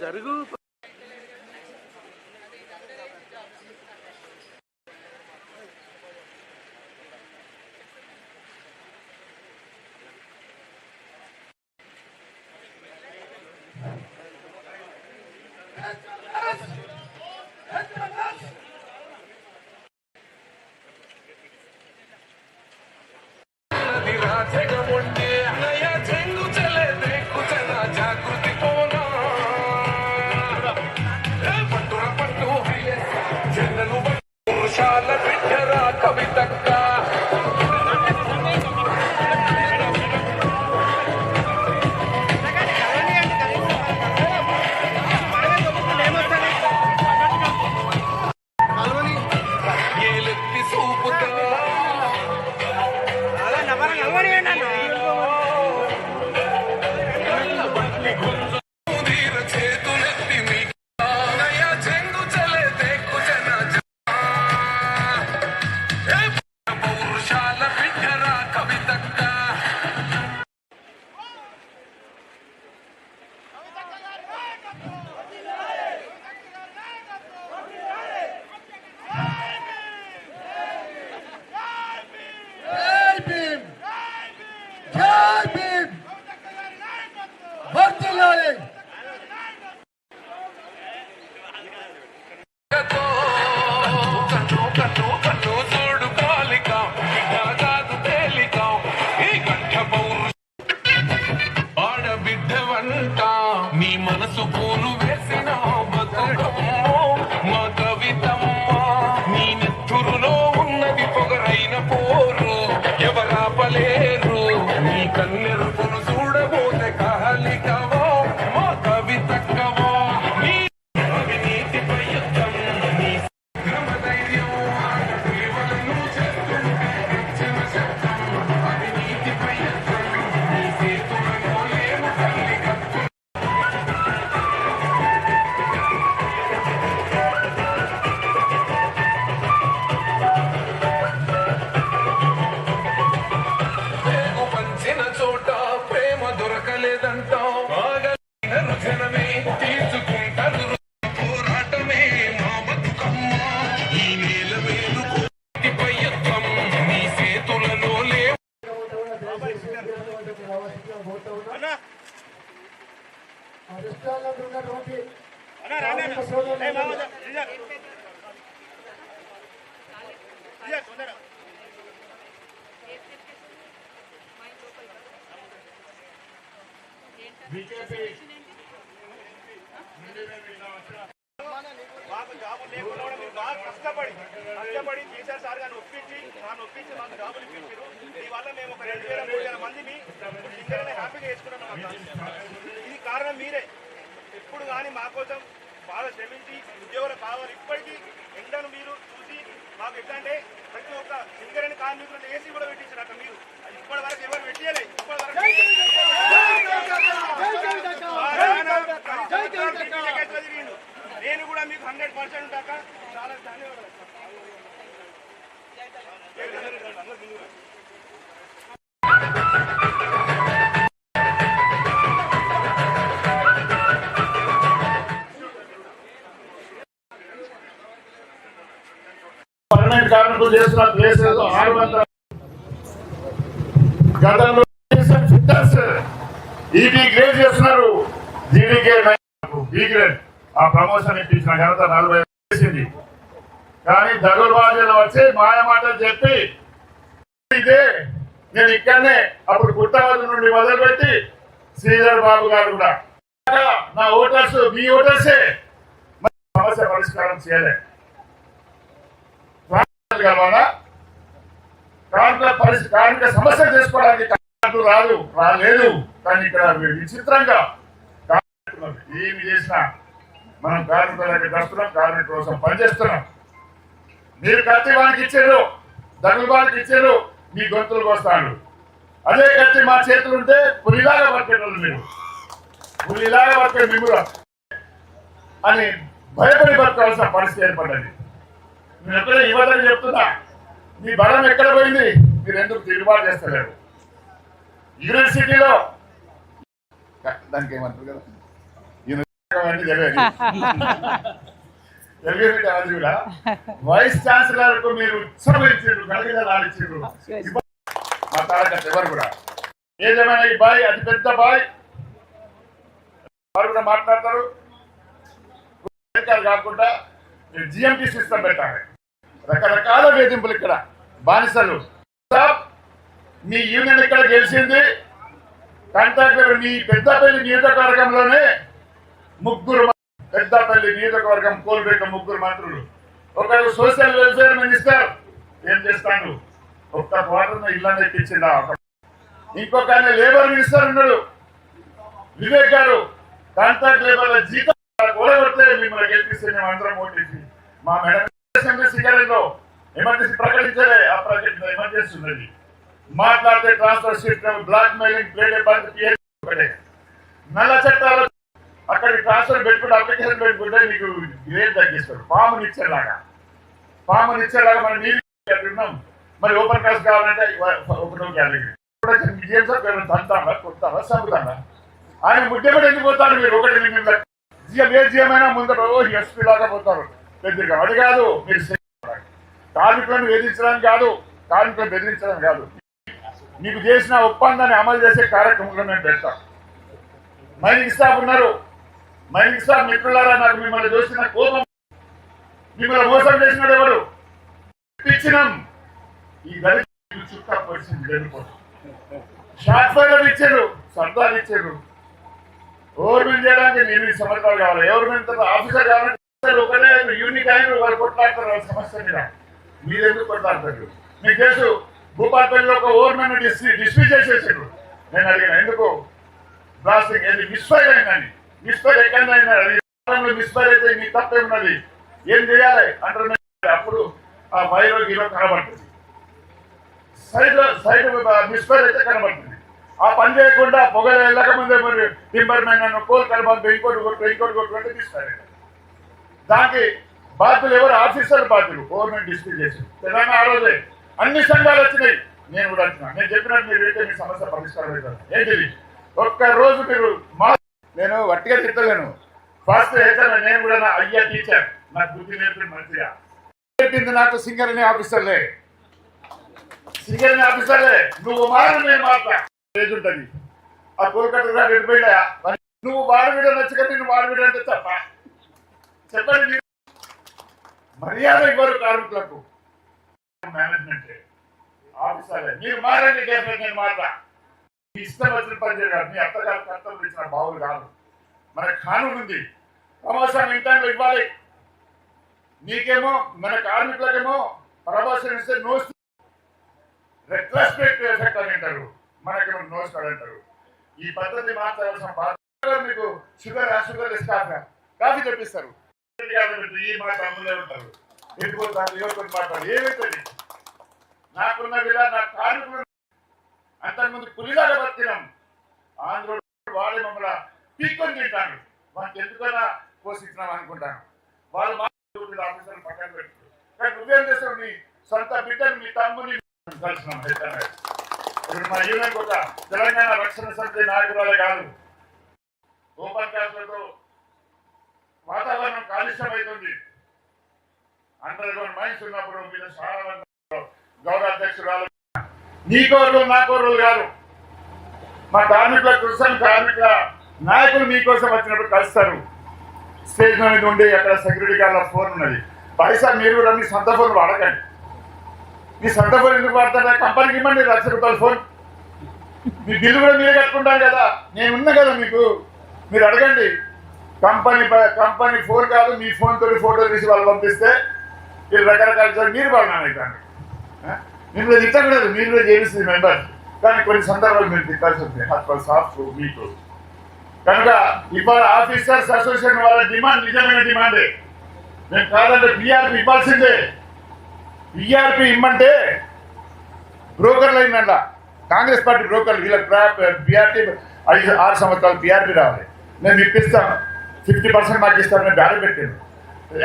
జరుగు నీ మనసు పూలు వేసిన మా కవితమ్మ నీ నెత్తురులో ఉన్నది పొగరైన పోరు ఎవరాపలేరు నీ కన్నెరుపును చూడబోతే కాలికవో మా కవితక్కవో నీ అవినీతిపై యుద్ధం నీ క్రమ ధైర్యం కేవలం చేస్తుంటే రక్షణ శబ్దం అవినీతిపై యుద్ధం నీ చేతులలో లేము తల్లి కత్తు జనమే తీసుకుంటారు పోరాటమే మా బతుకమ్మ ఈ నేల వేలు కోటిపై యుద్ధం నీ చేతులలో లేవు. మాకు జాబులు లేకుండా కూడా మీరు బాగా కష్టపడి కేసీఆర్ సార్ గారిని ఒప్పించి మాకు జాబులు ఇప్పించారు. దీనివల్ల మేము ఒక 2,000-3,000 మందిని ఇప్పుడు సింగర్ని హ్యాపీగా చేసుకున్నాం. ఇది కారణం మీరే. ఎప్పుడు కానీ మా కోసం బాగా శ్రమించి ఉద్యోగాలు కావాలి. ఇప్పటికీ ఎండను మీరు చూసి మాకు ఎట్లా అంటే ప్రతి ఒక్క సింగర్ని కార్మికులను ఏసీ కూడా పెట్టించారు. అక్కడ మీరు ఇప్పటి వరకు ఎవరు పెట్టలేదు. ఇప్పటి వరకు నేను కూడా మీకు 100% ఉంటాక చాలా ధన్యవాదాలు. పర్మనెంట్ కార్మికులు చేస్తున్న ప్లేస్ 600 గతంలో ఈటీ గ్రేడ్ చేస్తున్నారు. జీడీకే బి గ్రేడ్ ఆ ప్రమోషన్ ఇప్పించిన ఘనత 40 చేసింది. కానీ దగులుబాజీలు వచ్చి మాయ మాటలు చెప్పి ఇదే నేను ఇక్కడనే అప్పుడు పుట్టవల్లి నుండి మొదలుపెట్టి శ్రీధర్ బాబు గారు కూడా నా ఓటర్స్ మీ ఓటర్సే సమస్య పరిష్కారం చేయలే. కార్మిక సమస్య చేసుకోవడానికి రాలేదు. కానీ ఇక్కడ విచిత్రంగా ఏమి చేసినా మనం కార్మికులకి కష్టం, కార్మికుల కోసం పనిచేస్తున్నాం. మీరు కత్తి వానికి ఇచ్చారు, దగులు వానికి ఇచ్చారు, మీ గొంతులకు వస్తాడు. అదే కత్తి మా చేతులు ఉంటే పులిలాగా బతికేటోళ్ళు మీరు, పులిలాగా బతికే మిగులు అని భయపడి బతకాల్సిన పరిస్థితి ఏర్పడ్డది. నేను ఎప్పుడైనా యువతకు చెప్తున్నా, మీ బలం ఎక్కడ పోయింది? మీరు ఎందుకు తిరుగుబాటు చేస్తలేరు? యూనివర్సిటీలో దానికి ఏమంటారు కదా, కూడా వైస్ ఛాన్సలర్ కు మీరు ఉత్సవించారు, గడిగలాడిచ్చారు. మా తారకత్ ఎవరు కూడా ఏదేమైనా ఈ బాయ్ అతి పెద్ద బాయ్ వారు కూడా మాట్లాడతారు. కాకుండా జిఎంటీ సిస్టమ్ పెట్టాలి. రకరకాల వేధింపులు ఇక్కడ బానిసలు. మీ యూనియన్ ఇక్కడ గెలిచింది. కాంట్రాక్టర్ మీ పెద్దపల్లి నియోజకవర్గంలోనే పెద్దపల్లి నియోజకవర్గం కోల్పేట 3 మంత్రులు. ఒకరు సోషల్ వెల్ఫేర్ మినిస్టర్ ఏం చేస్తాడు? ఒక్క క్వార్టర్ ఇళ్ళని ఎక్కించిందా? ఇంకొక ఆయన లేబర్ మినిస్టర్ ఉన్నాడు వివేక్ గారు. కాంట్రాక్ట్ లేబర్ల జీతం కూడగొడితే మిమ్మల్ని గెలిపిస్తే మేము అందరం ఓటేసి మా మేడం సిగరెట్లో ఎమర్జెన్సీ ప్రకటించలే. ఆ ప్రాజెక్ట్ ఎమర్జెన్సీ ఉన్నది. మాట్లాడితే ట్రాన్స్ఫర్ సిస్టమ్, బ్లాక్ మెయిలింగ్, ప్లేట్ బంద్, నల్ల చట్టాలు అక్కడికి ట్రాన్స్ఫర్ పెట్టుకుంటే అప్లికేషన్ పెట్టుకుంటే మీకు గ్రేడ్ తగ్గిస్తారు. పాముని ఇచ్చేలాగా మనం నీళ్ళు ఉన్నాం. మరి ఓపెన్ క్లాస్ కావాలంటే ఒకటో కేటగిరీ తంతాడా, కొడతాడా, చంపుతాడా? ఆయన ముద్దెపడి ఎందుకు పోతాడు? మీరు ఒకటి ఏ జిఎమైనా ముందర ఎస్పీ లాగా పోతారు పెద్దగా. అది కాదు, మీరు కార్మికులను వేధించడానికి కాదు, కార్మికులను బెదిరించడం కాదు. మీకు చేసిన ఒప్పందాన్ని అమలు చేసే కార్యక్రమంలో మేము పెడతాం. మైనింగ్ స్టాఫ్ ఉన్నారు. మైనింగ్ స్టాఫ్ మిత్రులారా, నాకు మిమ్మల్ని చూసిన కోపం. మిమ్మల్ని మోసం చేసినాడు ఎవరు? ఇచ్చినాం. ఈ దళితులు చుట్టా పరిస్థితి వెళ్ళిపోతుంది. షార్ట్ ఫైర్ ఇచ్చారు, సర్దార్ ఇచ్చారు. గవర్నమెంట్ చేయడానికి 8 సంవత్సరాలు కావాలి. గవర్నమెంట్ ఆఫీసర్ కావాలంటే ఒకటే యూనిక్ అయిన వాళ్ళు కొట్లాడతారు. వాళ్ళ సమస్య మీద మీరెందుకు కొట్లాడతారు? మీకు తెలుసు, భూపాలపల్లిలో ఒక గవర్నమెంట్ డిస్మిస్ చేసేసారు. నేను అడిగాను, ఎందుకు బ్లాస్టింగ్ ఏది మిస్ఫైర్ అయిందని. మిస్ఫైర్ ఎక్కడైనా మిస్ఫైర్ అయితే మీ తప్పేమున్నది, ఏం చేయాలి అంటారు. అప్పుడు ఆ వైరో హీరో కనబడుతుంది. సైడ్ మిస్ఫైర్ అయితే కనబడుతుంది. ఆ పని చేయకుండా పొగ వెళ్ళకముందే మరి టింబర్ మ్యాన్ కోల్ కలబంతో ఇంకోటి కొట్టుకుంటే తీస్తారు. దానికి బాధ్యులు ఎవరు? ఆఫీసర్ బాధ్యులు. గవర్నమెంట్ డిస్ట్రిక్ట్ చేసి తెలంగాణ ఆ రోజే అన్ని సంఘాలు వచ్చినాయి. నేను కూడా వచ్చినా. నేను చెప్పినట్టు మీరు అయితే మీ సమస్య పరిష్కారం అవుతుంది. ఏంటిది? ఒక్కరోజు మీరు నేను వట్టిగా తిట్టలేను. ఫస్ట్ అయితే నేను కూడా నా అయ్యా టీచర్, నాకు బుద్ధి నేర్పింది మంచిగా నేర్పింది. నాకు సింగర్ ఆఫీసర్లే నువ్వు మారు, నేను మాట్లా ఏజ్ ఉంటుంది. ఆ కోల్కతా వెళ్ళిపోయినా నువ్వు వాడవిడ నచ్చకండి, నువ్వు వాడవిడ అంటే తప్ప చెప్పండి. మర్యాద ఇవ్వరు కార్మికులకు. మేనేజ్మెంట్ ఆఫీసర్లే మీరు మారండి. నేను మాట్లా మీ ఇష్టం వచ్చిన పని చేయగలరు. మీ అత్తగారు కర్తవ్యం ఇచ్చిన బావులు కాదు. మన కానూన్ ఉంది, ప్రమోషన్ ఇంటర్లో ఇవ్వాలి. నీకేమో మన కార్మికులకేమో ప్రమోషన్ ఇస్తే నో రెట్రాస్పెక్టివ్ ఎఫెక్ట్ అని అంటారు, మనకేమో నో స్టార్ అంటారు. ఈ పద్ధతి మార్చాల్సిన బాధ్యత మీకు. షుగర్ లెస్ కాఫీ తెప్పిస్తారు. ఈ మాట అమ్ములే ఉంటారు. ఎందుకోతారు యువకులు మాట్లాడు ఏమవుతుంది? నాకున్న విలా నా కార్మికులు అంతకుముందు పులిలాగా బతికినాం. ఆంధ్ర వాడే మమ్మల్ని పీక్కొని తింటాను. మనకి ఎందుకైనా పోషించినాం అనుకుంటాను. వాళ్ళు మాట్లాడుతున్న ఆఫీసర్లు పక్కన పెట్టుకుంటారు. కానీ నువ్వేం చేస్తావు? నీ సొంత బిడ్డను, మీ తమ్ముని కలిసినాం. ఇప్పుడు మన యూనియన్ ఒక తెలంగాణ రక్షణ సమితి నాయకురాలే కాదు. ఓపెన్ క్లాసులతో వాతావరణం కాలుష్యం అవుతుంది. అండర్గ్రౌండ్ మైన్స్ ఉన్నప్పుడు మీరు చాలా గౌరవ అధ్యక్షురాలు నీ కోరు నా కోరు కాదు. మా కార్మికుల కోసం కార్మికుల నాయకులు మీకోసం వచ్చినప్పుడు కలుస్తారు. స్టేజ్ మీద ఉండి అక్కడ సెక్యూరిటీ గార్డ్ల ఫోన్ ఉన్నది. పైసా మీరు కూడా మీ సొంత ఫోన్ వాడకండి. మీ సొంత ఫోన్ ఎందుకు వాడతారా? కంపెనీకి ఇవ్వండి ₹1,00,000 ఫోన్. మీ బిల్లు కూడా మీరే కట్టుకుంటాను కదా. నేను ఉన్నా కదా మీకు. మీరు అడగండి. కంపెనీ ఫోన్ కాదు, మీ ఫోన్ తోటి ఫోటోలు తీసి వాళ్ళు పంపిస్తే మీరు రకరకాల మీరు బాగున్నాను కానీ మిమ్మల్ని తిట్టకూడదు. మీరు కూడా జేబీసీ మెంబర్. కానీ కొన్ని సందర్భాలు మీరు తిట్టాల్సి ఉంటుంది. సాఫ్ట్ మీకు కనుక ఇవాళ ఆఫీసర్స్ అసోసియేషన్ వాళ్ళ డిమాండ్ నిజమైన డిమాండే. మేము కాదంటే పిఆర్పి ఇవ్వాల్సిందే. పిఆర్పి ఇమ్మంటే బ్రోకర్లు అయిందంట. కాంగ్రెస్ పార్టీ బ్రోకర్లు వీళ్ళకి పిఆర్పి 5-6 సంవత్సరాలు పిఆర్పి రావాలి. నేను ఇప్పిస్తాను, 50% మాకు ఇస్తాను. నేను బ్యాలెట్ పెట్టాను.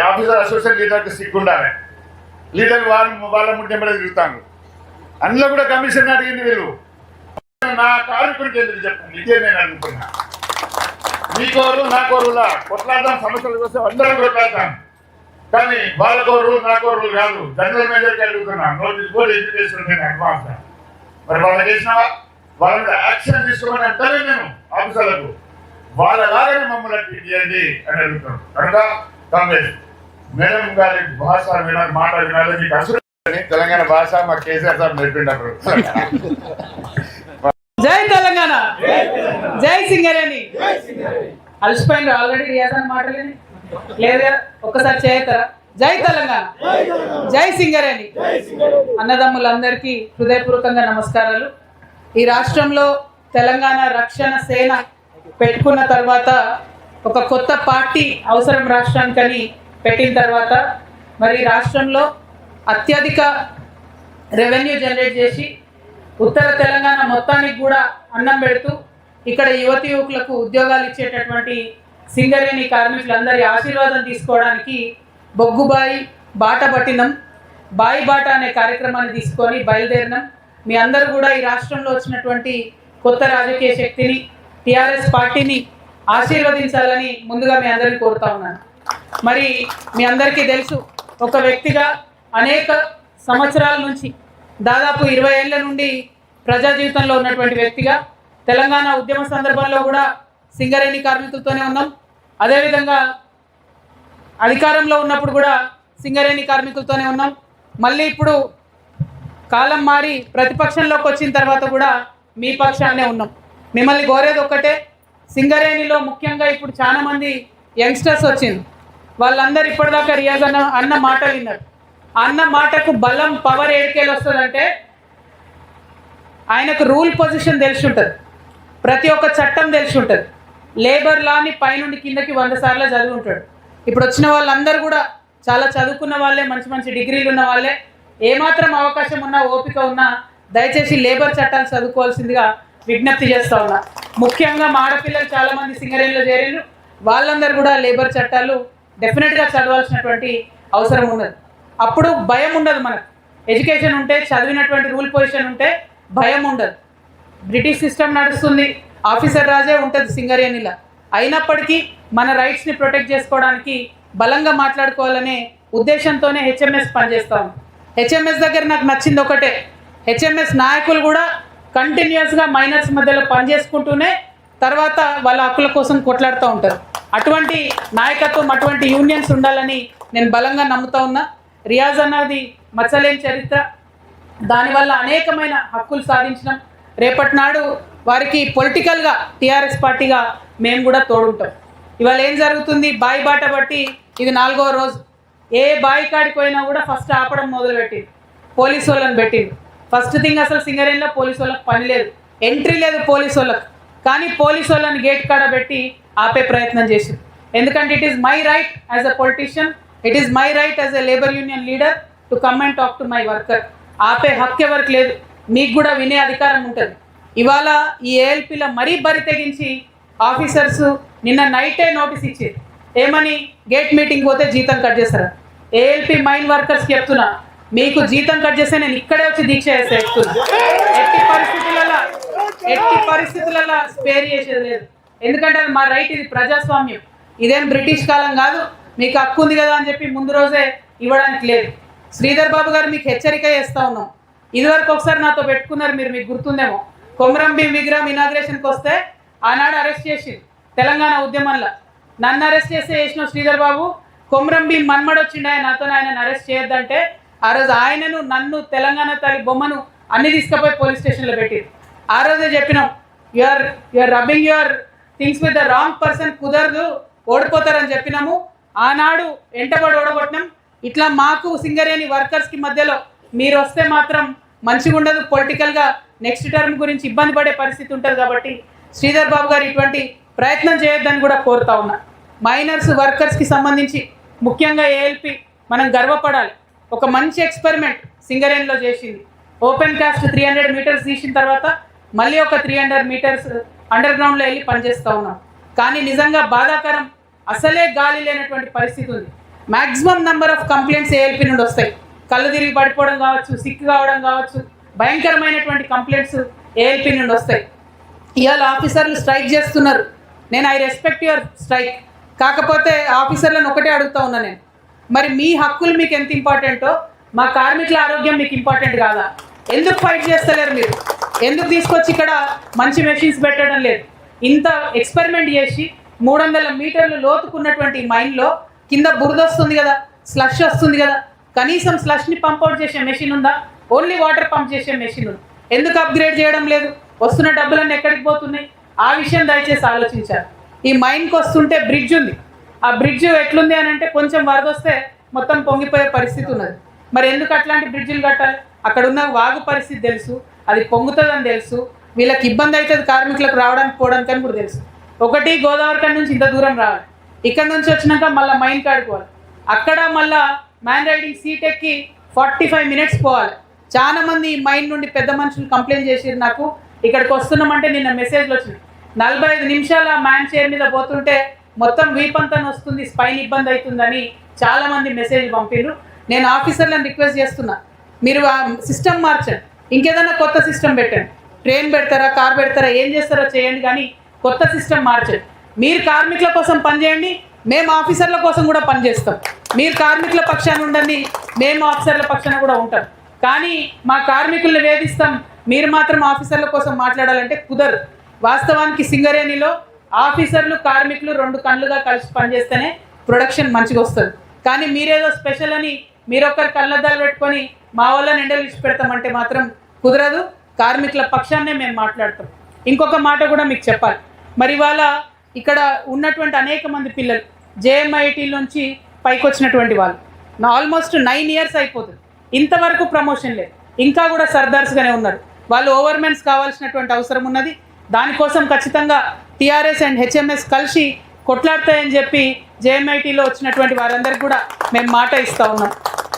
ఆఫీసర్ అసోసియేషన్ లీడర్కి సిగ్గుండాలి. లీడర్ వాళ్ళ ముందు ఎంబడే తిరుగుతాను. అందులో కూడా కమిషన్ అడిగింది వీళ్ళు. నా కార్మికుడికి ఎందుకు చెప్పండి, ఇదే నేను అడుగుతున్నా. మీ కోరు నా కోరులా కొట్లాడదాం, సమస్యల కోసం అందరం కొట్లాడతాం. కానీ వాళ్ళ కోరు నా కోరు కాదు. జనరల్ మేనేజర్కి అడుగుతున్నా, నోటీస్ బోర్డు ఎడ్యుకేషన్ నేను అడ్వాన్స్. మరి వాళ్ళకి చేసినావా? వాళ్ళ మీద యాక్షన్ తీసుకోమని అంటానే నేను ఆఫీసర్లకు. వాళ్ళలాగానే మమ్మల్ని ట్రీట్ చేయండి అని అడుగుతున్నాను. కనుక కాంగ్రెస్ మేడం గారి భాష వినాలి, మాట వినాలి. మీకు అసలు తెలంగాణ భాష మా కేసీఆర్ సార్ నేర్పిండారు. జై తెలంగాణ, జై సింగరేణి. అలసిపోయిండ్రు ఆల్రెడీ రియాజన్ మాటలేని లేదా? ఒక్కసారి చేయతారా? జై తెలంగాణ, జై సింగరేణి. అన్నదమ్ములందరికీ హృదయపూర్వకంగా నమస్కారాలు. ఈ రాష్ట్రంలో తెలంగాణ రక్షణ సేన పెట్టుకున్న తర్వాత ఒక కొత్త పార్టీ అవసరం రాష్ట్రానికని పెట్టిన తర్వాత మరి రాష్ట్రంలో అత్యధిక రెవెన్యూ జనరేట్ చేసి ఉత్తర తెలంగాణ మొత్తానికి కూడా అన్నం పెడుతూ ఇక్కడ యువతి యువకులకు ఉద్యోగాలు ఇచ్చేటటువంటి సింగరేణి కార్మికులందరి ఆశీర్వాదం తీసుకోవడానికి బొగ్గుబాయి బాట పట్టినం, బాయి బాట అనే కార్యక్రమాన్ని తీసుకొని బయలుదేరినాం. మీ అందరూ కూడా ఈ రాష్ట్రంలో వచ్చినటువంటి కొత్త రాజకీయ శక్తిని, టీఆర్ఎస్ పార్టీని ఆశీర్వదించాలని ముందుగా మీ అందరిని కోరుతా ఉన్నాను. మరి మీ అందరికీ తెలుసు, ఒక వ్యక్తిగా అనేక సంవత్సరాల నుంచి దాదాపు 20 ఏళ్ల నుండి ప్రజా జీవితంలో ఉన్నటువంటి వ్యక్తిగా తెలంగాణ ఉద్యమ సందర్భంలో కూడా సింగరేణి కార్మికులతోనే ఉన్నాం. అదేవిధంగా అధికారంలో ఉన్నప్పుడు కూడా సింగరేణి కార్మికులతోనే ఉన్నాం. మళ్ళీ ఇప్పుడు కాలం మారి ప్రతిపక్షంలోకి వచ్చిన తర్వాత కూడా మీ పక్షాన్నే ఉన్నాం. మిమ్మల్ని కోరేది ఒక్కటే, సింగరేణిలో ముఖ్యంగా ఇప్పుడు చాలామంది యంగ్స్టర్స్ వచ్చింది. వాళ్ళందరూ ఇప్పటిదాకా రియాజ్ అన్న మాట విన్నారు. అన్న మాటకు బలం, పవర్ ఏడికేలు వస్తుందంటే ఆయనకు రూల్ పొజిషన్ తెలిసి ఉంటుంది, ప్రతి ఒక్క చట్టం తెలిసి ఉంటుంది, లేబర్ లాని పైనుండి కిందకి 100 సార్లు చదివి ఉంటాడు. ఇప్పుడు వచ్చిన వాళ్ళందరూ కూడా చాలా చదువుకున్న వాళ్ళే, మంచి మంచి డిగ్రీలు ఉన్న వాళ్ళే. ఏమాత్రం అవకాశం ఉన్నా, ఓపిక ఉన్నా దయచేసి లేబర్ చట్టాలు చదువుకోవాల్సిందిగా విజ్ఞప్తి చేస్తూ ఉన్నా. ముఖ్యంగా మా ఆడపిల్లలు చాలామంది సింగరేణిలో చేరారు. వాళ్ళందరూ కూడా లేబర్ చట్టాలు డెఫినెట్గా చదవాల్సినటువంటి అవసరం ఉన్నది. అప్పుడు భయం ఉండదు మనకు. ఎడ్యుకేషన్ ఉంటే, చదివినటువంటి రూల్ పొజిషన్ ఉంటే భయం ఉండదు. బ్రిటిష్ సిస్టమ్ నడుస్తుంది, ఆఫీసర్ రాజే ఉంటుంది సింగరేణిలో. అయినప్పటికీ మన రైట్స్ని ప్రొటెక్ట్ చేసుకోవడానికి బలంగా మాట్లాడుకోవాలనే ఉద్దేశంతోనే హెచ్ఎంఎస్ పనిచేస్తాం. హెచ్ఎంఎస్ దగ్గర నాకు నచ్చింది ఒకటే, హెచ్ఎంఎస్ నాయకులు కూడా కంటిన్యూస్గా మైనర్స్ మధ్యలో పనిచేసుకుంటూనే తర్వాత వాళ్ళ హక్కుల కోసం కొట్లాడుతూ ఉంటారు. అటువంటి నాయకత్వం, అటువంటి యూనియన్స్ ఉండాలని నేను బలంగా నమ్ముతా ఉన్నా. రియాజ్ అన్నది మచ్చలేని చరిత్ర, దానివల్ల అనేకమైన హక్కులు సాధించినాం. రేపటి నాడు వారికి పొలిటికల్గా టీఆర్ఎస్ పార్టీగా మేము కూడా తోడుంటాం. ఇవాళ ఏం జరుగుతుంది, బాయి బాట బట్టి ఇది 4వ రోజు. ఏ బాయి కాడికి పోయినా కూడా ఫస్ట్ ఆపడం మొదలుపెట్టింది, పోలీసు వాళ్ళని పెట్టింది. ఫస్ట్ థింగ్, అసలు సింగరేణిలో పోలీసు వాళ్ళకి పని లేదు, ఎంట్రీ లేదు పోలీసు వాళ్ళకి. కానీ పోలీసు వాళ్ళని గేట్ కాడ పెట్టి ఆపే ప్రయత్నం చేసింది. ఎందుకంటే it is my right as a politician, it is my right as a labour union leader to come and talk to my worker. ఆపే హక్కు ఎవరికి లేదు, మీకు కూడా వినే అధికారం ఉంటుంది. ఇవాళ ఈ ఏఎల్పీలో మరీ బరి తెగించి ఆఫీసర్స్ నిన్న నైటే నోటీస్ ఇచ్చారు. ఏమని? గేట్ మీటింగ్ పోతే జీతం కట్ చేస్తారా? ఏఎల్పీ మైన్ వర్కర్స్కి చెప్తున్నా, మీకు జీతం కట్ చేస్తే నేను ఇక్కడే వచ్చి దీక్ష చేస్తే చెప్తున్నా. ఎట్టి పరిస్థితులలో స్పేర్ చేసేది లేదు. ఎందుకంటే అది మా రైట్, ఇది ప్రజాస్వామ్యం, ఇదేం బ్రిటిష్ కాలం కాదు. మీకు హక్కు ఉంది కదా అని చెప్పి ముందు రోజే ఇవ్వడానికి లేదు. శ్రీధర్ బాబు గారు మీకు హెచ్చరిక చేస్తూ ఉన్నాం. ఇదివరకు ఒకసారి నాతో పెట్టుకున్నారు మీరు, మీకు గుర్తుందేమో. కొమరం భీం విగ్రహం ఇనాగ్రేషన్కి వస్తే ఆనాడు అరెస్ట్ చేసి తెలంగాణ ఉద్యమంలో నన్ను అరెస్ట్ చేసిన శ్రీధర్ బాబు, కొమరం భీం మన్మడు వచ్చిండే నాతో, ఆయనను అరెస్ట్ చేయొద్దంటే ఆ రోజు ఆయనను, నన్ను, తెలంగాణ తల్లి బొమ్మను అన్ని తీసుకుపోయి పోలీస్ స్టేషన్లో పెట్టింది. ఆ రోజే చెప్పినాం, you're rubbing your things with the wrong person, కుదరదు, ఓడిపోతారని చెప్పినాము. ఆనాడు ఎంటబడి ఓడగొట్టినాం. ఇట్లా మాకు సింగరేణి వర్కర్స్కి మధ్యలో మీరు వస్తే మాత్రం మంచిగా ఉండదు, పొలిటికల్గా నెక్స్ట్ టర్మ్ గురించి ఇబ్బంది పడే పరిస్థితి ఉంటుంది. కాబట్టి శ్రీధర్ బాబు గారు ఇటువంటి ప్రయత్నం చేయొద్దని కూడా కోరుతా ఉన్నా. మైనర్స్ వర్కర్స్కి సంబంధించి ముఖ్యంగా ఏఎల్పీ మనం గర్వపడాలి. ఒక మంచి ఎక్స్పెరిమెంట్ సింగరేణిలో చేసింది. ఓపెన్ కాస్ట్ 300 మీటర్స్ తీసిన తర్వాత మళ్ళీ ఒక 300 మీటర్స్ అండర్ గ్రౌండ్లో వెళ్ళి పనిచేస్తూ ఉన్నాం. కానీ నిజంగా బాధాకరం, అసలే గాలి లేనటువంటి పరిస్థితి ఉంది. Maximum number of complaints ALP నుండి వస్తాయి, కళ్ళు తిరిగి పడిపోవడం కావచ్చు, సిక్ కావడం కావచ్చు, భయంకరమైనటువంటి కంప్లైంట్స్ ఏఎల్పి నుండి వస్తాయి. ఇవాళ ఆఫీసర్లు స్ట్రైక్ చేస్తున్నారు. నేను ఐ రెస్పెక్ట్ యువర్ స్ట్రైక్. కాకపోతే ఆఫీసర్లను ఒకటే అడుగుతా ఉన్నా నేను, మరి మీ హక్కులు మీకు ఎంత ఇంపార్టెంటో మా కార్మికుల ఆరోగ్యం మీకు ఇంపార్టెంట్ కాదా? ఎందుకు ఫైట్ చేస్తలేరు మీరు? ఎందుకు తీసుకొచ్చి ఇక్కడ మంచి మెషిన్స్ పెట్టడం లేదు? ఇంత ఎక్స్పెరిమెంట్ చేసి 300 మీటర్లు లోతుకున్నటువంటి మైన్లో కింద బురద వస్తుంది కదా, స్లష్ వస్తుంది కదా, కనీసం స్లష్ని పంప్అవుట్ చేసే మెషిన్ ఉందా? ఓన్లీ వాటర్ పంప్ చేసే మెషిన్ ఉంది. ఎందుకు అప్గ్రేడ్ చేయడం లేదు? వస్తున్న డబ్బులన్నీ ఎక్కడికి పోతున్నాయి? ఆ విషయం దయచేసి ఆలోచించారు. ఈ మైన్కి వస్తుంటే బ్రిడ్జ్ ఉంది. ఆ బ్రిడ్జ్ ఎట్లుంది అని అంటే కొంచెం వరద వస్తే మొత్తం పొంగిపోయే పరిస్థితి ఉన్నది. మరి ఎందుకు అట్లాంటి బ్రిడ్జిలు కట్టాలి? అక్కడ ఉన్న వాగు పరిస్థితి తెలుసు, అది పొంగుతుందని తెలుసు, వీళ్ళకి ఇబ్బంది అవుతుంది కార్మికులకు రావడానికి పోవడానికి అని కూడా తెలుసు. ఒకటి గోదావరి కాడ నుంచి ఇంత దూరం రావాలి, ఇక్కడ నుంచి వచ్చినాక మళ్ళీ మైన్ కాడుకోవాలి, అక్కడ మళ్ళీ మ్యాన్ రైడింగ్ సీట్ ఎక్కి 45 మినిట్స్ పోవాలి. చాలా మంది ఈ మైన్ నుండి పెద్ద మనుషులు కంప్లైంట్ చేసిరు నాకు, ఇక్కడికి వస్తున్నామంటే నిన్న మెసేజ్లు వచ్చినాయి, 45 నిమిషాల మ్యాన్ చైర్ మీద పోతుంటే మొత్తం వీపంతా వస్తుంది, స్పైన్ ఇబ్బంది అవుతుందని చాలా మంది మెసేజ్ పంపిర్రు. నేను ఆఫీసర్లను రిక్వెస్ట్ చేస్తున్నా, మీరు ఆ సిస్టమ్ మార్చండి, ఇంకేదైనా కొత్త సిస్టమ్ పెట్టండి. ట్రైన్ పెడతారా, కార్ పెడతారా, ఏం చేస్తారో చేయండి, కానీ కొత్త సిస్టమ్ మార్చండి. మీరు కార్మికుల కోసం పనిచేయండి, మేము ఆఫీసర్ల కోసం కూడా పనిచేస్తాం. మీరు కార్మికుల పక్షాన ఉండండి, మేము ఆఫీసర్ల పక్షాన కూడా ఉంటాం. కానీ మా కార్మికుల్ని వేధిస్తాం, మీరు మాత్రం ఆఫీసర్ల కోసం మాట్లాడాలంటే కుదరదు. వాస్తవానికి సింగరేణిలో ఆఫీసర్లు కార్మికులు 2 కళ్ళుగా కలిసి పనిచేస్తేనే ప్రొడక్షన్ మంచిగా వస్తుంది. కానీ మీరేదో స్పెషల్ అని మీరొక్కరు కళ్ళద్దాలు పెట్టుకొని మా వాళ్ళని ఎండలు ఇచ్చి పెడతామంటే మాత్రం కుదరదు. కార్మికుల పక్షాన్నే మేము మాట్లాడతాం. ఇంకొక మాట కూడా మీకు చెప్పాలి. మరి ఇవాళ ఇక్కడ ఉన్నటువంటి అనేక మంది పిల్లలు జేఎంఐటీ నుంచి పైకి వచ్చినటువంటి వాళ్ళు ఆల్మోస్ట్ 9 ఇయర్స్ అయిపోతుంది, ఇంతవరకు ప్రమోషన్ లేదు, ఇంకా కూడా సర్దార్స్గానే ఉన్నారు. వాళ్ళు ఓవర్మెన్స్ కావాల్సినటువంటి అవసరం ఉన్నది. దానికోసం ఖచ్చితంగా టీఆర్ఎస్ అండ్ హెచ్ఎంఎస్ కలిసి కొట్లాడతాయని చెప్పి జేఎంఐటీలో వచ్చినటువంటి వారందరికీ కూడా మేము మాట ఇస్తూ ఉన్నాం.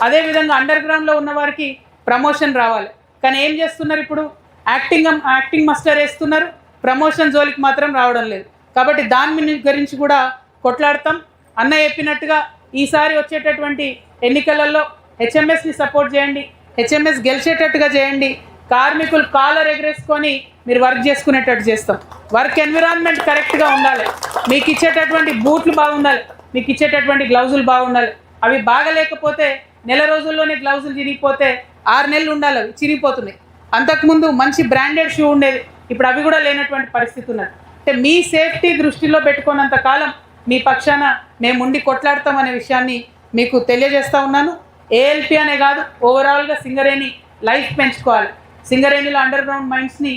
అదేవిధంగా అండర్ గ్రౌండ్లో ఉన్న వారికి ప్రమోషన్ రావాలి. కానీ ఏం చేస్తున్నారు? ఇప్పుడు యాక్టింగ్ మాస్టర్ వేస్తున్నారు, ప్రమోషన్ జోలికి మాత్రం రావడం లేదు. కాబట్టి దాని గురించి కూడా కొట్లాడతాం. అన్న చెప్పినట్టుగా ఈసారి వచ్చేటటువంటి ఎన్నికలలో హెచ్ఎంఎస్ని సపోర్ట్ చేయండి, హెచ్ఎంఎస్ గెలిచేటట్టుగా చేయండి. కార్మికులు కాలర్ ఎగరేసుకొని మీరు వర్క్ చేసుకునేటట్టు చేస్తాం. వర్క్ ఎన్విరాన్మెంట్ కరెక్ట్గా ఉండాలి, మీకు ఇచ్చేటటువంటి బూట్లు బాగుండాలి, మీకు ఇచ్చేటటువంటి గ్లౌజులు బాగుండాలి. అవి బాగలేకపోతే నెల రోజుల్లోనే గ్లౌజులు చిరిగిపోతే 6 నెలలు ఉండాలి, అవి చిరిగిపోతున్నాయి. అంతకుముందు మంచి బ్రాండెడ్ షూ ఉండేది, ఇప్పుడు అవి కూడా లేనటువంటి పరిస్థితి ఉన్నది. అంటే మీ సేఫ్టీ దృష్టిలో పెట్టుకున్నంత కాలం మీ పక్షాన మేము ఉండి కొట్లాడతామనే విషయాన్ని మీకు తెలియజేస్తూ ఉన్నాను. ఏఎల్పి అనే కాదు, ఓవరాల్గా సింగరేణి లైఫ్ పెంచుకోవాలి. సింగరేణిలో అండర్ గ్రౌండ్ మైన్స్ని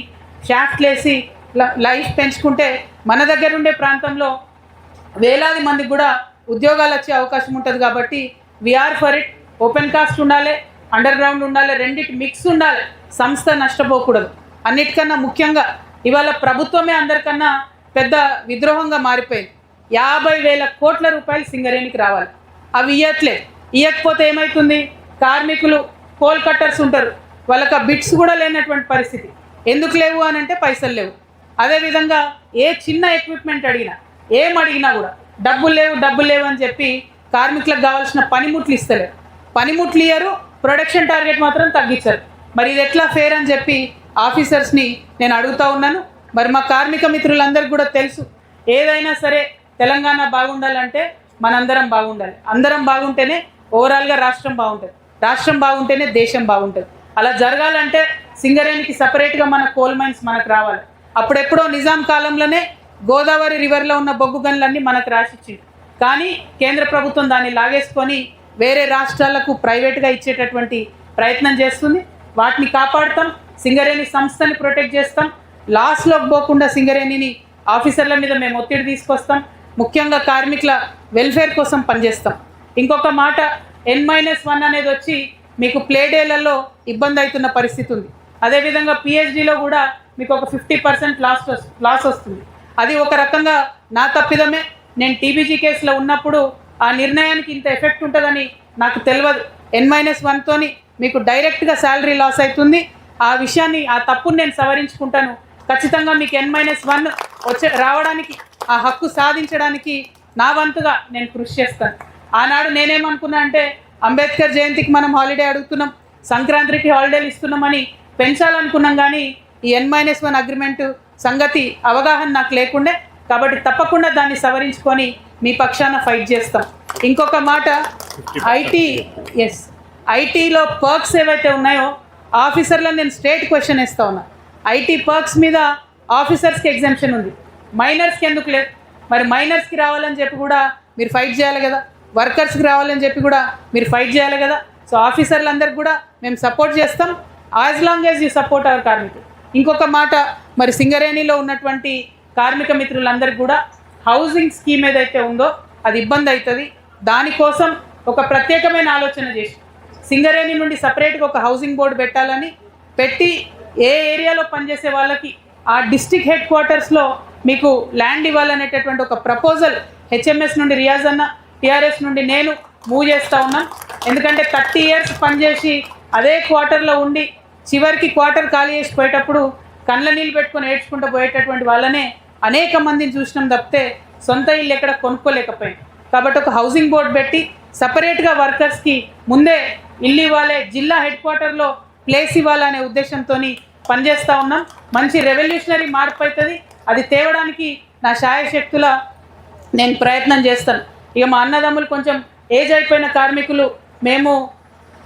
షాఫ్ట్లు వేసి లైఫ్ పెంచుకుంటే మన దగ్గర ఉండే ప్రాంతంలో వేలాది మందికి కూడా ఉద్యోగాలు వచ్చే అవకాశం ఉంటుంది. కాబట్టి we're for it. Open cast ఉండాలి, అండర్ గ్రౌండ్ ఉండాలి, రెండింటి మిక్స్ ఉండాలి. సంస్థ నష్టపోకూడదు. అన్నిటికన్నా ముఖ్యంగా ఇవాళ ప్రభుత్వమే అందరికన్నా పెద్ద విద్రోహంగా మారిపోయింది. 50,000 కోట్ల రూపాయలు సింగరేణికి రావాలి, అవి ఇవ్వట్లేదు. ఇవ్వకపోతే ఏమవుతుంది? కార్మికులు కోల్ కట్టర్స్ ఉంటారు, వాళ్ళకి ఆ బిట్స్ కూడా లేనటువంటి పరిస్థితి. ఎందుకు లేవు అని అంటే పైసలు లేవు. అదేవిధంగా ఏ చిన్న ఎక్విప్మెంట్ అడిగినా, ఏం అడిగినా కూడా డబ్బులు లేవు అని చెప్పి కార్మికులకు కావాల్సిన పనిముట్లు ఇస్తలేరు. పనిముట్లు ఇయ్యరు, ప్రొడక్షన్ టార్గెట్ మాత్రం తగ్గించారు. మరి ఇది ఎట్లా ఫేర్ అని చెప్పి ఆఫీసర్స్ని నేను అడుగుతూ ఉన్నాను. మరి మా కార్మిక మిత్రులందరికీ కూడా తెలుసు, ఏదైనా సరే తెలంగాణ బాగుండాలంటే మనందరం బాగుండాలి. అందరం బాగుంటేనే ఓవరాల్గా రాష్ట్రం బాగుంటుంది, రాష్ట్రం బాగుంటేనే దేశం బాగుంటుంది. అలా జరగాలంటే సింగరేణికి సపరేట్గా మన కోల్ మైన్స్ మనకు రావాలి. అప్పుడెప్పుడో నిజాం కాలంలోనే గోదావరి రివర్లో ఉన్న బొగ్గు గనులన్నీ మనకు రాసిచ్చింది. కానీ కేంద్ర ప్రభుత్వం దాన్ని లాగేసుకొని వేరే రాష్ట్రాలకు ప్రైవేట్గా ఇచ్చేటటువంటి ప్రయత్నం చేస్తుంది. వాటిని కాపాడుతాం, సింగరేణి సంస్థని ప్రొటెక్ట్ చేస్తాం. లాస్లోకి పోకుండా సింగరేణిని ఆఫీసర్ల మీద మేము ఒత్తిడి తీసుకొస్తాం. ముఖ్యంగా కార్మికుల వెల్ఫేర్ కోసం పనిచేస్తాం. ఇంకొక మాట, N-1 అనేది వచ్చి మీకు ప్లే డేలలో ఇబ్బంది అవుతున్న పరిస్థితి ఉంది. అదేవిధంగా పిహెచ్డిలో కూడా మీకు ఒక 50% లాస్ వస్తుంది. అది ఒక రకంగా నా తప్పిదమే. నేను టీబీజీ కేసులో ఉన్నప్పుడు ఆ నిర్ణయానికి ఇంత ఎఫెక్ట్ ఉంటుందని నాకు తెలియదు. N-1తోని మీకు డైరెక్ట్గా శాలరీ లాస్ అవుతుంది. ఆ విషయాన్ని, ఆ తప్పుని నేను సవరించుకుంటాను. ఖచ్చితంగా మీకు N-1 రావడానికి, ఆ హక్కు సాధించడానికి నా వంతుగా నేను కృషి చేస్తాను. ఆనాడు నేనేమనుకున్నా అంటే అంబేద్కర్ జయంతికి మనం హాలిడే అడుగుతున్నాం, సంక్రాంతికి హాలిడేలు ఇస్తున్నామని పెంచాలనుకున్నాం. కానీ ఈ N-1 అగ్రిమెంట్ సంగతి అవగాహన నాకు లేకుండే. కాబట్టి తప్పకుండా దాన్ని సవరించుకొని మీ పక్షాన ఫైట్ చేస్తాం. ఇంకొక మాట, ఐటీలో పర్క్స్ ఏవైతే ఉన్నాయో ఆఫీసర్లను నేను స్ట్రేట్ క్వశ్చన్ వేస్తా ఉన్నా. ఐటీ పర్క్స్ మీద ఆఫీసర్స్కి ఎగ్జామ్షన్ ఉంది, మైనర్స్కి ఎందుకు లేదు? మరి మైనర్స్కి రావాలని చెప్పి కూడా మీరు ఫైట్ చేయాలి కదా, వర్కర్స్కి రావాలని చెప్పి కూడా మీరు ఫైట్ చేయాలి కదా. సో ఆఫీసర్లందరికీ కూడా మేము సపోర్ట్ చేస్తాం, as long as you support our కార్మికులు. ఇంకొక మాట, మరి సింగరేణిలో ఉన్నటువంటి కార్మిక మిత్రులందరికీ కూడా హౌసింగ్ స్కీమ్ ఏదైతే ఉందో అది ఇబ్బంది అవుతుంది. దానికోసం ఒక ప్రత్యేకమైన ఆలోచన చేసి సింగరేణి నుండి సపరేట్గా ఒక హౌసింగ్ బోర్డు పెట్టాలని పెట్టి, ఏ ఏరియాలో పనిచేసే వాళ్ళకి ఆ డిస్ట్రిక్ట్ హెడ్ క్వార్టర్స్లో మీకు ల్యాండ్ ఇవ్వాలనేటటువంటి ఒక ప్రపోజల్ హెచ్ఎంఎస్ నుండి రియాజ్ అన్న, టీఆర్ఎస్ నుండి నేను మూవ్ చేస్తూ ఉన్నాను. ఎందుకంటే 30 years పనిచేసి అదే క్వార్టర్లో ఉండి చివరికి క్వార్టర్ ఖాళీ చేసి పోయేటప్పుడు కళ్ళ నీళ్ళు పెట్టుకొని ఏడ్చుకుంటూ పోయేటటువంటి వాళ్ళనే అనేక మందిని చూసినాం తప్పితే సొంత ఇల్లు ఎక్కడ కొనుక్కోలేకపోయింది. కాబట్టి ఒక హౌసింగ్ బోర్డు పెట్టి సపరేట్గా వర్కర్స్కి ముందే ఇల్లు ఇవ్వాలి, జిల్లా హెడ్ క్వార్టర్లో ప్లేస్ ఇవ్వాలనే ఉద్దేశంతో పనిచేస్తూ ఉన్నాం. మంచి రెవల్యూషనరీ మార్పు అవుతుంది. అది తేవడానికి నా శాయశక్తుల నేను ప్రయత్నం చేస్తాను. ఇక మా అన్నదమ్ములు కొంచెం ఏజ్ అయిపోయిన కార్మికులు మేము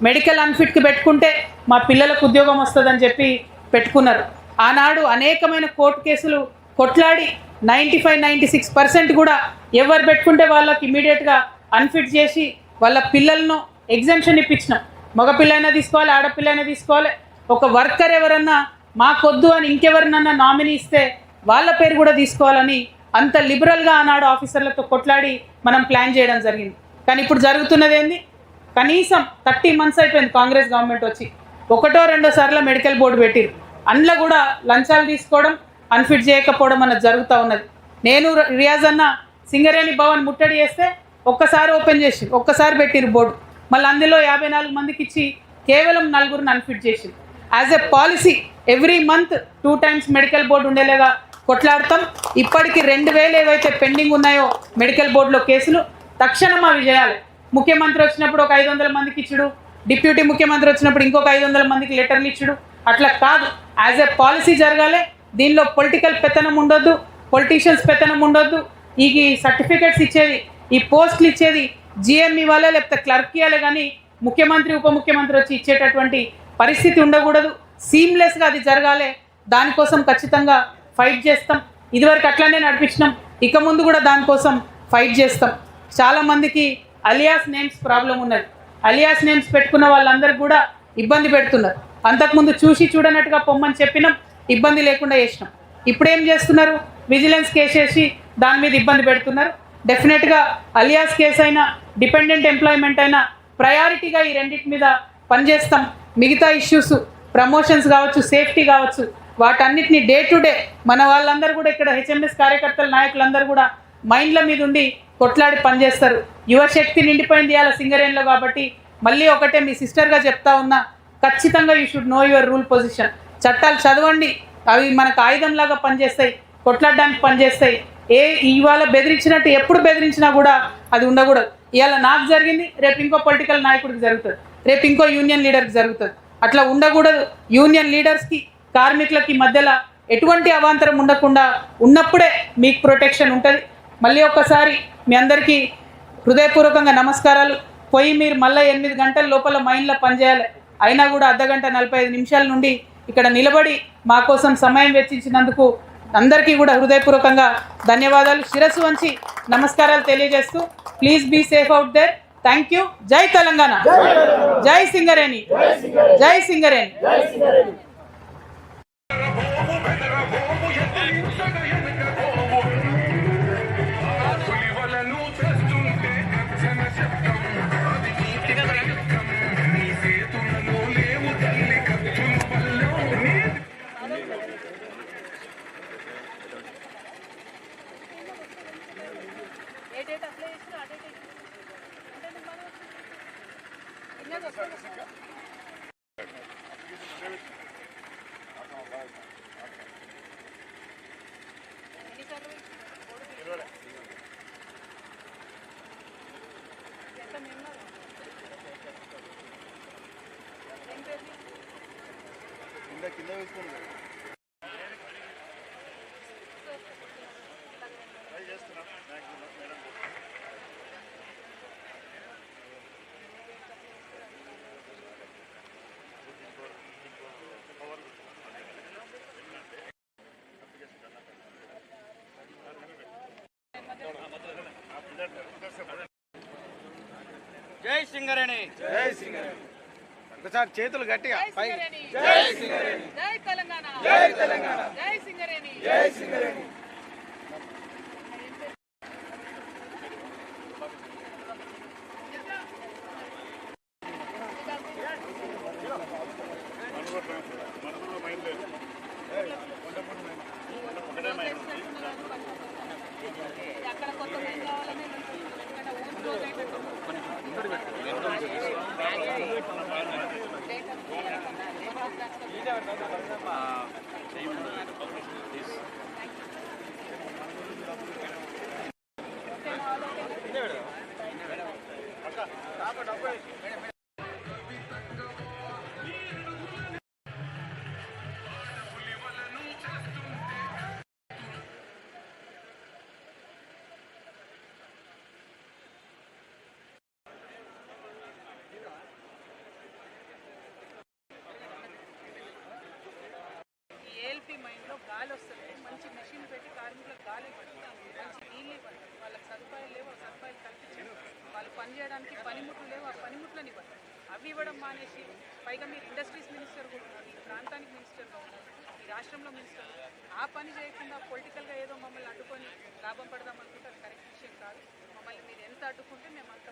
మెడికల్ అన్ఫిట్కి పెట్టుకుంటే మా పిల్లలకు ఉద్యోగం వస్తుందని చెప్పి పెట్టుకున్నారు. ఆనాడు అనేకమైన కోర్టు కేసులు కొట్లాడి 95-96% కూడా ఎవరు పెట్టుకుంటే వాళ్ళకి ఇమీడియట్గా అన్ఫిట్ చేసి వాళ్ళ పిల్లలను ఎగ్జామ్షన్ ఇప్పించినాం. మగపిల్లైనా తీసుకోవాలి, ఆడపిల్లైనా తీసుకోవాలి. ఒక వర్కర్ ఎవరన్నా మాకొద్దు అని ఇంకెవరినన్నా నామినీ ఇస్తే వాళ్ళ పేరు కూడా తీసుకోవాలని అంత లిబరల్గా ఆనాడు ఆఫీసర్లతో కొట్లాడి మనం ప్లాన్ చేయడం జరిగింది. కానీ ఇప్పుడు జరుగుతున్నది ఏంది? కనీసం 30 months అయిపోయింది కాంగ్రెస్ గవర్నమెంట్ వచ్చి, 1-2 సార్లు మెడికల్ బోర్డు పెట్టిరు. అందులో కూడా లంచాలు తీసుకోవడం, అన్ఫిట్ చేయకపోవడం అన్నది జరుగుతూ ఉన్నది. నేను రియాజ్ అన్న సింగరేణి భవన్ ముట్టడి చేస్తే ఒక్కసారి ఓపెన్ చేసి ఒక్కసారి పెట్టిరు బోర్డు, మళ్ళీ అందులో 54 మందికి ఇచ్చి కేవలం 4 అన్ఫిట్ చేసింది. As a policy every month 2 times medical board ఉండేలాగా కొట్లాడతాం. ఇప్పటికి 2000 ఏవైతే పెండింగ్ ఉన్నాయో మెడికల్ బోర్డులో కేసులు తక్షణం అవి చేయాలి. ముఖ్యమంత్రి వచ్చినప్పుడు ఒక 500 మందికి ఇచ్చుడు, డిప్యూటీ ముఖ్యమంత్రి వచ్చినప్పుడు ఇంకొక 500 మందికి లెటర్లు ఇచ్చుడు, అట్లా కాదు. యాజ్ ఎ పాలసీ జరగాలి. దీనిలో పొలిటికల్ పెత్తనం ఉండొద్దు, పొలిటీషియన్స్ పెత్తనం ఉండొద్దు. ఈ సర్టిఫికెట్స్ ఇచ్చేది, ఈ పోస్టులు ఇచ్చేది జిఎం ఇవ్వాలి, లేకపోతే క్లర్క్ ఇవ్వాలి. కానీ ముఖ్యమంత్రి ఉప ముఖ్యమంత్రి వచ్చి ఇచ్చేటటువంటి పరిస్థితి ఉండకూడదు. సీమ్లెస్గా అది జరగాలి. దానికోసం ఖచ్చితంగా ఫైట్ చేస్తాం. ఇదివరకు అట్లానే నడిపించినాం, ఇక ముందు కూడా దానికోసం ఫైట్ చేస్తాం. చాలామందికి అలియాస్ నేమ్స్ ప్రాబ్లం ఉన్నది. అలియాస్ నేమ్స్ పెట్టుకున్న వాళ్ళందరికీ కూడా ఇబ్బంది పెడుతున్నారు. అంతకుముందు చూసి చూడనట్టుగా పొమ్మని చెప్పినాం, ఇబ్బంది లేకుండా చేసినాం. ఇప్పుడు ఏం చేస్తున్నారు? విజిలెన్స్ కేసు వేసి దాని మీద ఇబ్బంది పెడుతున్నారు. డెఫినెట్గా అలియాస్ కేసు అయినా, డిపెండెంట్ ఎంప్లాయ్మెంట్ అయినా ప్రయారిటీగా ఈ రెండింటి మీద పనిచేస్తాం. మిగతా ఇష్యూస్, ప్రమోషన్స్ కావచ్చు, సేఫ్టీ కావచ్చు, వాటన్నిటిని డే టు డే మన వాళ్ళందరూ కూడా ఇక్కడ హెచ్ఎంఎస్ కార్యకర్తల నాయకులందరూ కూడా మైండ్ల మీద ఉండి కొట్లాడి పనిచేస్తారు. యువశక్తి నిండిపోయింది ఇవాళ సింగరేణిలో. కాబట్టి మళ్ళీ ఒకటే మీ సిస్టర్గా చెప్తా ఉన్నా, ఖచ్చితంగా you should know your rule position. చట్టాలు చదవండి, అవి మనకు ఆయుధంలాగా పనిచేస్తాయి, కొట్లాడడానికి పనిచేస్తాయి. ఇవాళ బెదిరించినట్టు ఎప్పుడు బెదిరించినా కూడా అది ఉండకూడదు. ఇవాళ నాకు జరిగింది, రేపు ఇంకో పొలిటికల్ నాయకుడికి జరుగుతుంది, రేపు ఇంకో యూనియన్ లీడర్కి జరుగుతుంది. అట్లా ఉండకూడదు. యూనియన్ లీడర్స్కి కార్మికులకి మధ్యలో ఎటువంటి అవాంతరం ఉండకుండా ఉన్నప్పుడే మీకు ప్రొటెక్షన్ ఉంటుంది. మళ్ళీ ఒక్కసారి మీ అందరికీ హృదయపూర్వకంగా నమస్కారాలు. పోయి మీరు మళ్ళీ 8 గంటల లోపల మైండ్లో పనిచేయాలి. అయినా కూడా 1:45 నిమిషాల నుండి ఇక్కడ నిలబడి మా కోసం సమయం వెచ్చించినందుకు అందరికీ కూడా హృదయపూర్వకంగా ధన్యవాదాలు. శిరస్సు వంచి నమస్కారాలు తెలియజేస్తూ, please be safe out there. Thank you. జై తెలంగాణ, జై సింగరేణి, జై సింగరేణి. ఇరవై. 10 ఎంత మేము కింద వేసుకోండి. ట్రై చేస్తున్నాం మ్యాక్సిమం మేడం. జై సింగరేణి, జై సింగరేణి. ఒకసారి చేతులు గట్టిగా పై. జై సింగరేణి, జై తెలంగాణ, జై తెలంగాణ, జై సింగరేణి, జై సింగరేణి. మనసులో మైండ్ లేదు, ఒకటే మైండ్ ఉంది. అక్కడ కొత్త మైండ్ కావాలని ఊరు క్లోజ్ అయిపోయింది. ఏఎల్పి మైండ్లో గాలి వస్తుంది, మంచి మెషిన్ పెట్టి కార్మికులకు గాలి ఇవ్వండి, మంచి నీళ్ళు ఇవ్వండి, వాళ్ళకి సదుపాయాలు లేవు, ఆ సదుపాయాలు కల్పించండి, వాళ్ళు పని చేయడానికి పనిముట్లు లేవు, ఆ పనిముట్లను ఇవ్వండి. అవి ఇవ్వడం మానేసి పైగా మీరు ఇండస్ట్రీస్ మినిస్టర్ కూడా ఉన్నారు, ఈ ప్రాంతానికి మినిస్టర్గా ఉన్నారు, ఈ రాష్ట్రంలో మినిస్టర్, ఆ పని చేయకుండా పొలిటికల్గా ఏదో మమ్మల్ని అడ్డుకొని లాభం పడదాం అనుకుంటే అది కరెక్ట్ విషయం కాదు. మమ్మల్ని మీరు ఎంత అడ్డుకుంటే మేము అంత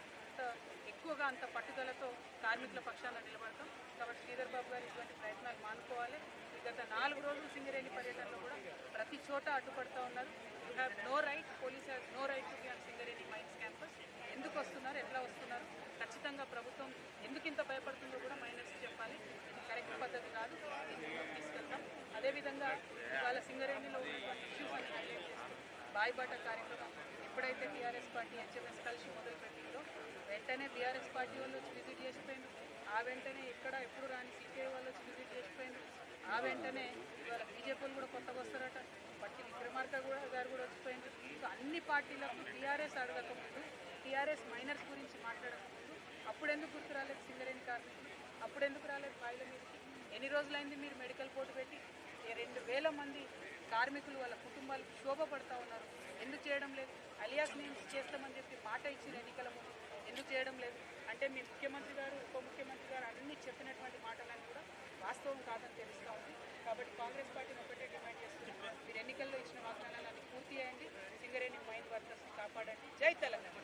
ఎక్కువగా అంత పట్టుదలతో కార్మికుల పక్షాన నిలబడతాం. కాబట్టి శ్రీధర్ బాబు గారు ఇటువంటి ప్రయత్నాలు మానుకోవాలి. గత 4 రోజులు సింగరేణి పర్యటనలో కూడా ప్రతి చోట అడ్డుపడుతూ ఉన్నారు. You have no right, police have no right to be on Singareni mines campus. ఎందుకు వస్తున్నారు, ఎట్లా వస్తున్నారు, ఖచ్చితంగా ప్రభుత్వం ఎందుకు ఇంత భయపడుతుందో కూడా మైనర్స్ చెప్పాలి. ఇది కరెక్ట్ పద్ధతి కాదు, దీన్ని తీసుకెళ్తాం. అదేవిధంగా ఇవాళ సింగరేణిలో ఉన్నటువంటి ఇష్యూస్ అని హైలైట్ చేస్తాం. బాయిబాట కార్యక్రమం ఎప్పుడైతే టీఆర్ఎస్ పార్టీ హెచ్ఎంఎస్ కలిసి మొదలుపెట్టిందో వెంటనే బీఆర్ఎస్ పార్టీ వాళ్ళు వచ్చి విజిట్ చేసిపోయింది. ఆ వెంటనే ఎప్పుడు రాని సిపిఐ వాళ్ళు వచ్చి విజిట్ చేసిపోయింది. ఆ వెంటనే ఇవాళ బీజేపీలు కూడా కొత్తగా వస్తారట, పట్టి విక్రమార్క గారు కూడా వచ్చిపోయింది. సో అన్ని పార్టీలకు టీఆర్ఎస్ అడగకముందు, టీఆర్ఎస్ మైనర్స్ గురించి మాట్లాడకముందు అప్పుడెందుకు గుర్తు రాలేదు సింగరేణి కార్మికులు, అప్పుడెందుకు రాలేదు బాయిల మీదకి? ఎన్ని రోజులైంది మీరు మెడికల్ బోర్డు పెట్టి? 2,000 మంది కార్మికులు వాళ్ళ కుటుంబాలు శోభపడతా ఉన్నారు, ఎందుకు చేయడం లేదు? అలియాస్ నేమ్స్ చేస్తామని చెప్పి మాట ఇచ్చిన ఎన్నికల ముందు ఎందుకు చేయడం లేదు? అంటే మీ ముఖ్యమంత్రి గారు, ఉప ముఖ్యమంత్రి గారు అన్ని చెప్పినటువంటి మాటలన్నీ కూడా వాస్తవం కాదని తెలుస్తూ ఉంది. కాబట్టి కాంగ్రెస్ పార్టీని ఒకటే డిమాండ్ చేస్తున్నాం, మీరు ఎన్నికల్లో ఇచ్చిన వాగ్దానాలన్నీ పూర్తి చేయండి, సింగరేణి మైన్ వర్కర్స్ని కాపాడండి. జై తెలంగాణ.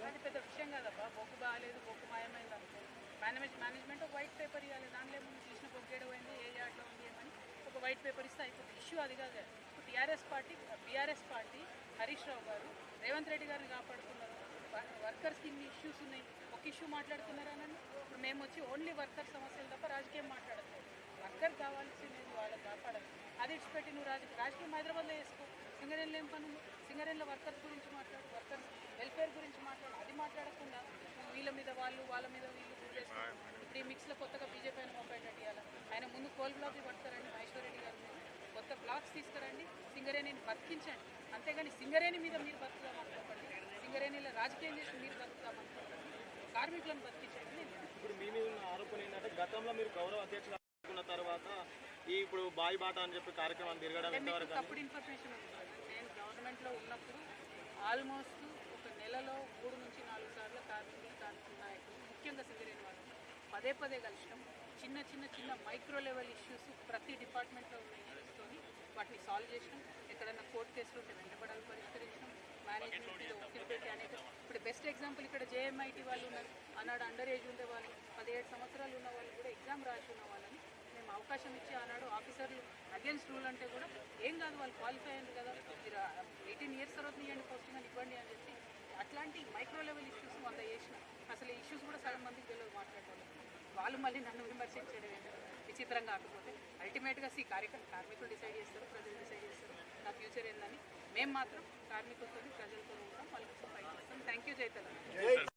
అది పెద్ద విషయం కాదబ్బా, బొగ్గు బాగాలేదు, బొగ్గు మాయమైంది అనుకో, మేనేజ్మెంట్ ఒక వైట్ పేపర్ ఇవ్వాలి, దానిలో ముందు తీసిన బొగ్గు ఏడమైంది, ఏ యార్డ్లో ఉంది అని ఒక వైట్ పేపర్ ఇస్తే అయిపోతుంది. ఇష్యూ అది కాదు. ఇప్పుడు బీఆర్ఎస్ పార్టీ హరీష్ రావు గారు రేవంత్ రెడ్డి గారిని కాపాడుతున్నారు. వర్కర్స్కి ఇన్ని ఇష్యూస్ ఉన్నాయి, ఒక ఇష్యూ మాట్లాడుతున్నారనండి. ఇప్పుడు మేము వచ్చి ఓన్లీ వర్కర్ సమస్యలు తప్ప రాజకీయం మాట్లాడట్లేదు. వర్కర్ కావాల్సింది వాళ్ళకి కాపాడాలి. అది ఇచ్చిపెట్టి నువ్వు రాజకీయం హైదరాబాద్లో వేసుకో. సింగరేణిలో ఏం పని ఉంది? సింగరేణిలో వర్కర్స్ గురించి మాట్లాడు, వర్కర్స్ వెల్ఫేర్ గురించి మాట్లాడు. అది మాట్లాడకుండా వీళ్ళ మీద వాళ్ళు, వాళ్ళ మీద వీళ్ళు చేస్తారు. ఇప్పుడు ఈ మిక్స్లో కొత్తగా బీజేపీ ఆయన మొప్పేటట్టు ఇవ్వాలి. ఆయన ముందు కోల్ బ్లాక్ పడతారండి, మహేశ్వర్ రెడ్డి గారి మీద కొత్త బ్లాక్స్ తీసుకురండి, సింగరేణిని బతికించండి. అంతేగాని సింగరేణి మీద మీరు బతుకుదామనుకోండి, సింగరేణిలో రాజకీయం చేసి మీరు బతుకుదామనుకోండి, కార్మికులను బతికించండి. ఇప్పుడు మీ మీద ఉన్న ఆరోపణ ఏంటంటే గతంలో మీరు గౌరవ అధ్యక్షులు అనుకున్న తర్వాత ఇప్పుడు బాయి బాట అని చెప్పి కార్యక్రమాన్ని తిరగడం ఎంతవరకు? అప్పుడు ఇన్ఫర్మేషన్ ఉంది. నేను గవర్నమెంట్లో ఉన్నప్పుడు ఆల్మోస్ట్ ఒక నెలలో 3 నుంచి 4 సార్లు కార్మిక నాయకులు, ముఖ్యంగా సింగరేణి వాళ్ళు పదే కలిసినాం. చిన్న మైక్రో లెవెల్ ఇష్యూస్ ప్రతి డిపార్ట్మెంట్లో ఉన్న ఇష్యూస్తో వాటిని సాల్వ్ చేసినాం. ఎక్కడైనా కోర్టు కేసులు ఉంటే వెంటబడాలి పరిష్కరించినాం. మేనేజ్మెంట్ మీద ఒత్తిడి పెట్టి అనేక, ఇప్పుడు బెస్ట్ ఎగ్జాంపుల్ ఇక్కడ జేఎంఐటీ వాళ్ళు ఉన్నారు. ఆనాడు అండర్ ఏజ్ ఉండే వాళ్ళు, 17 సంవత్సరాలు ఉన్న వాళ్ళు కూడా ఎగ్జామ్ రాసి ఉన్న వాళ్ళని మేము అవకాశం ఇచ్చి ఆనాడు ఆఫీసర్లు అగేన్స్ట్ రూల్ అంటే కూడా ఏం కాదు, వాళ్ళు క్వాలిఫై అయ్యారు కదా, మీరు 18 ఇయర్స్ తర్వాత ఇవ్వండి, పోస్టింగ్ అని ఇవ్వండి అని చెప్పి అట్లాంటి మైక్రో లెవెల్ ఇష్యూస్ 100 చేసిన. అసలు ఈ ఇష్యూస్ కూడా సగం మందికి తెలియదు మాట్లాడేవాళ్ళు. వాళ్ళు మళ్ళీ నన్ను విమర్శించడం ఏంటో విచిత్రంగా కాకపోతే అల్టిమేట్గా కార్మికులు డిసైడ్ చేస్తారు, ప్రజలు డిసైడ్ చేస్తారు నా ఫ్యూచర్ ఏందని. మేము మాత్రం కార్మికులతో ప్రజలతో ఉంటాం, వాళ్ళకి ఫైట్ చేస్తాం. Thank you. జై తెలంగాణ.